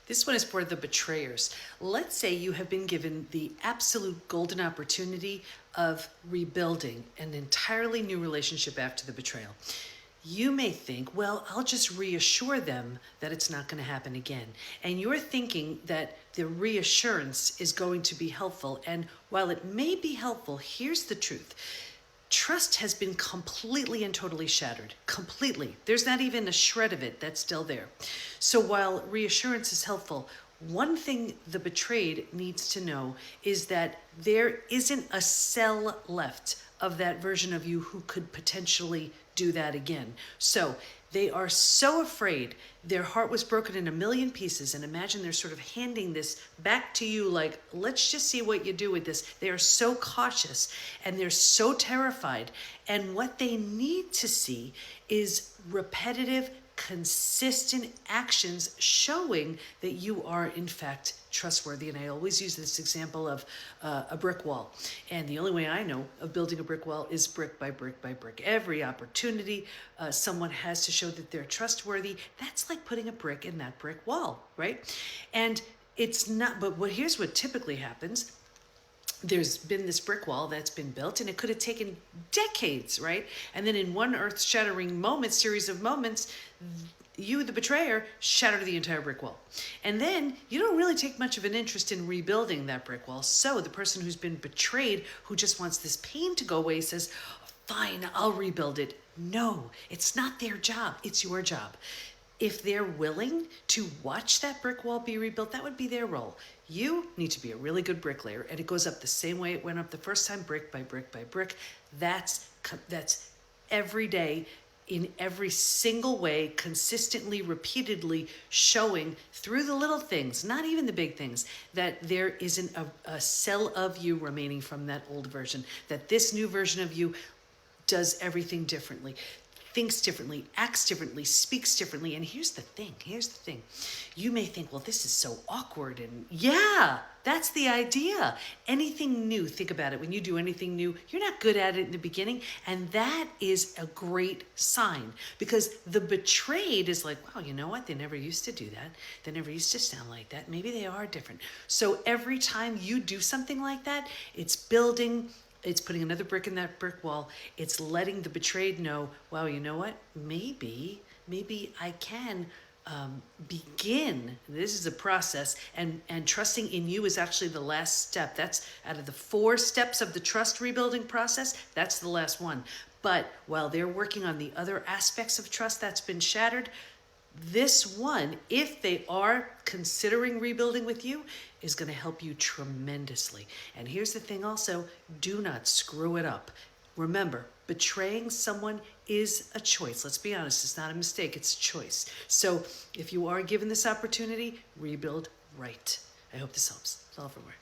This one is for the betrayers. Let's say you have been given the absolute golden opportunity of rebuilding an entirely new relationship after the betrayal. You may think, well, I'll just reassure them that it's not going to happen again. And you're thinking that the reassurance is going to be helpful. And while it may be helpful, here's the truth. Trust has been completely and totally shattered. Completely. There's not even a shred of it that's still there. So while reassurance is helpful, one thing the betrayed needs to know is that there isn't a cell left of that version of you who could potentially do that again. So they are so afraid. Their heart was broken in a million pieces, and imagine they're sort of handing this back to you like, let's just see what you do with this. They are so cautious and they're so terrified. And what they need to see is repetitive, consistent actions showing that you are in fact trustworthy. And I always use this example of a brick wall. And the only way I know of building a brick wall is brick by brick by brick. Every opportunity someone has to show that they're trustworthy, that's like putting a brick in that brick wall, right? And it's not, but here's what typically happens. There's been this brick wall that's been built, and it could have taken decades, right? And then in one earth-shattering moment, series of moments, you, the betrayer, shatter the entire brick wall. And then you don't really take much of an interest in rebuilding that brick wall. So the person who's been betrayed, who just wants this pain to go away, says, fine, I'll rebuild it. No, it's not their job. It's your job. If they're willing to watch that brick wall be rebuilt, that would be their role. You need to be a really good bricklayer, and it goes up the same way it went up the first time, brick by brick by brick. That's every day, in every single way, consistently, repeatedly showing through the little things, not even the big things, that there isn't a cell of you remaining from that old version, that this new version of you does everything differently, thinks differently, acts differently, speaks differently. And here's the thing. You may think, well, this is so awkward. And yeah, that's the idea. Anything new, think about it. When you do anything new, you're not good at it in the beginning. And that is a great sign, because the betrayed is like, wow, you know what? They never used to do that. They never used to sound like that. Maybe they are different. So every time you do something like that, it's building. It's putting another brick in that brick wall. It's letting the betrayed know, wow, you know what? Maybe I can begin. This is a process, and trusting in you is actually the last step. That's out of the 4 steps of the trust rebuilding process. That's the last one. But while they're working on the other aspects of trust that's been shattered, this one, if they are considering rebuilding with you, is going to help you tremendously. And here's the thing also, do not screw it up. Remember, betraying someone is a choice. Let's be honest, it's not a mistake, it's a choice. So if you are given this opportunity, rebuild right. I hope this helps. That's all for more.